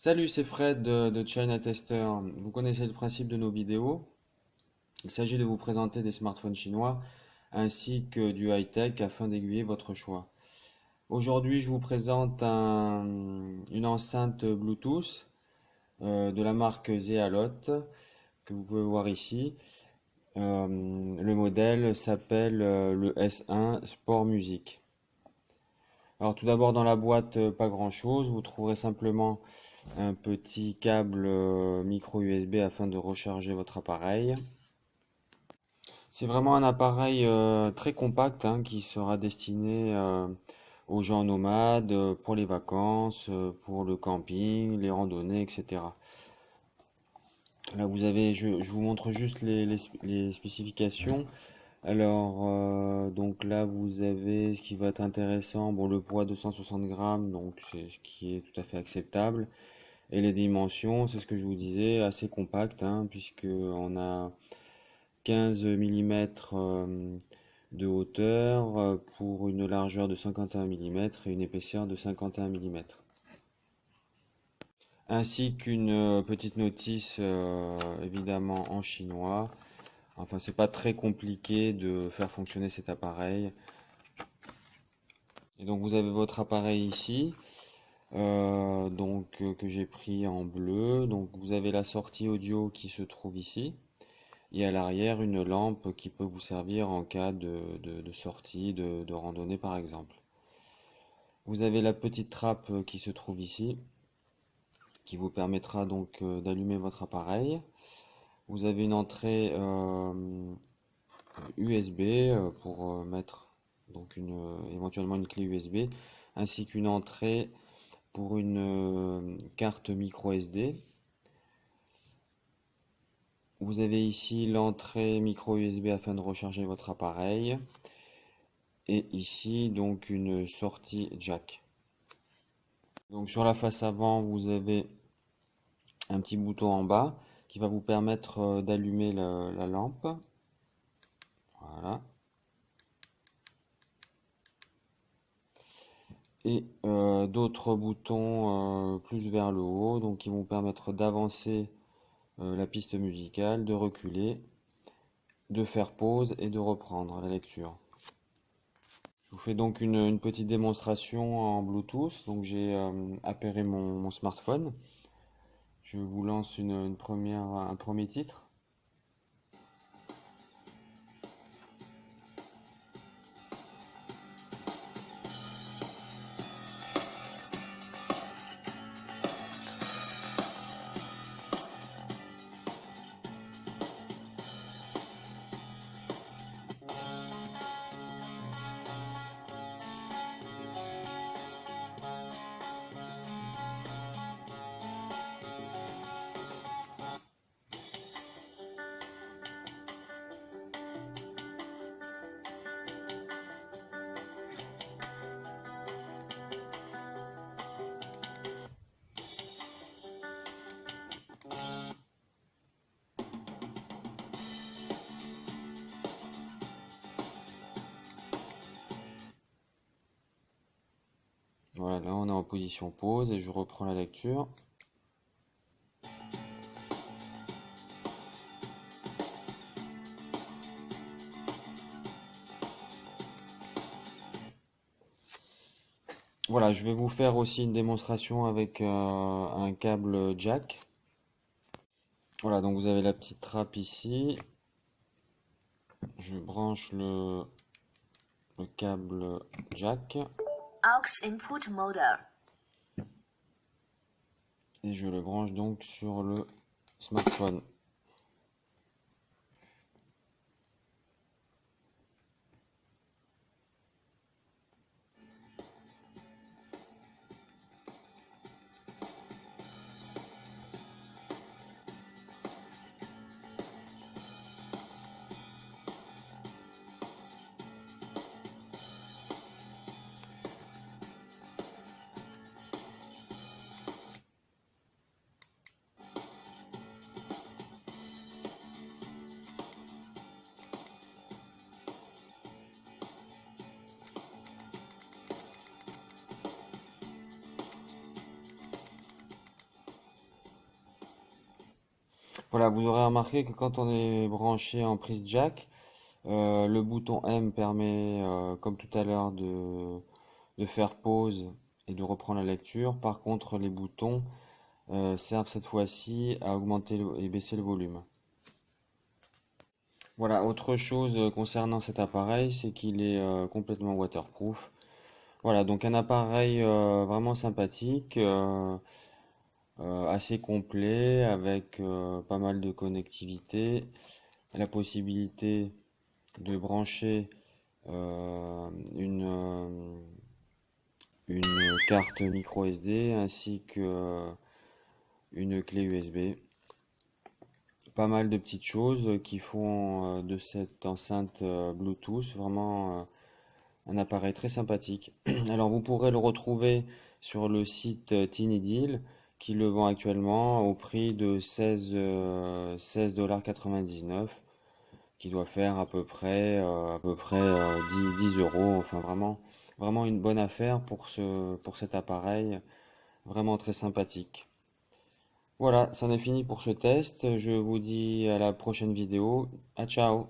Salut, c'est Fred de China Tester. Vous connaissez le principe de nos vidéos. Il s'agit de vous présenter des smartphones chinois ainsi que du high-tech afin d'aiguiller votre choix. Aujourd'hui, je vous présente une enceinte Bluetooth de la marque Zealot que vous pouvez voir ici. Le modèle s'appelle le S1 Sport Music. Alors tout d'abord dans la boîte, pas grand-chose. Vous trouverez simplement un petit câble micro USB afin de recharger votre appareil. C'est vraiment un appareil très compact hein, qui sera destiné aux gens nomades, pour les vacances, pour le camping, les randonnées, etc. Là vous avez, je vous montre juste les spécifications. Alors donc là vous avez ce qui va être intéressant, bon le poids 260 grammes, donc c'est ce qui est tout à fait acceptable. Et les dimensions, c'est ce que je vous disais, assez compact, hein, puisque on a 15 millimètres de hauteur pour une largeur de 51 millimètres et une épaisseur de 51 millimètres. Ainsi qu'une petite notice évidemment en chinois. Enfin, c'est pas très compliqué de faire fonctionner cet appareil. Et donc vous avez votre appareil ici. Que j'ai pris en bleu. Donc vous avez la sortie audio qui se trouve ici et à l'arrière une lampe qui peut vous servir en cas de sortie, de randonnée par exemple. Vous avez la petite trappe qui se trouve ici qui vous permettra donc d'allumer votre appareil. Vous avez une entrée USB pour mettre donc éventuellement une clé USB ainsi qu'une entrée pour une carte micro SD. Vous avez ici l'entrée micro USB afin de recharger votre appareil et ici donc une sortie jack. Donc sur la face avant vous avez un petit bouton en bas qui va vous permettre d'allumer la lampe. Voilà. Et d'autres boutons plus vers le haut donc qui vont permettre d'avancer la piste musicale, de reculer, de faire pause et de reprendre la lecture. Je vous fais donc une petite démonstration en Bluetooth. Donc j'ai appairé mon smartphone. Je vous lance un premier titre. Voilà, là on est en position pause et je reprends la lecture. Voilà, je vais vous faire aussi une démonstration avec un câble jack. Voilà, donc vous avez la petite trappe ici. Je branche le câble jack aux input model. et je le branche donc sur le smartphone. Voilà, vous aurez remarqué que quand on est branché en prise jack, le bouton M permet, comme tout à l'heure, de faire pause et de reprendre la lecture. Par contre, les boutons servent cette fois-ci à augmenter et baisser le volume. Voilà, autre chose concernant cet appareil, c'est qu'il est complètement waterproof. Voilà, donc un appareil vraiment sympathique, assez complet, avec pas mal de connectivité, la possibilité de brancher euh, une, euh, une carte micro SD ainsi que une clé USB. Pas mal de petites choses qui font de cette enceinte Bluetooth vraiment un appareil très sympathique. Alors vous pourrez le retrouver sur le site Tinydeal qui le vend actuellement au prix de 16,99 qui doit faire à peu près 10 euros. Enfin vraiment une bonne affaire pour cet appareil, vraiment très sympathique. Voilà, c'en est fini pour ce test. Je vous dis à la prochaine vidéo. À ciao!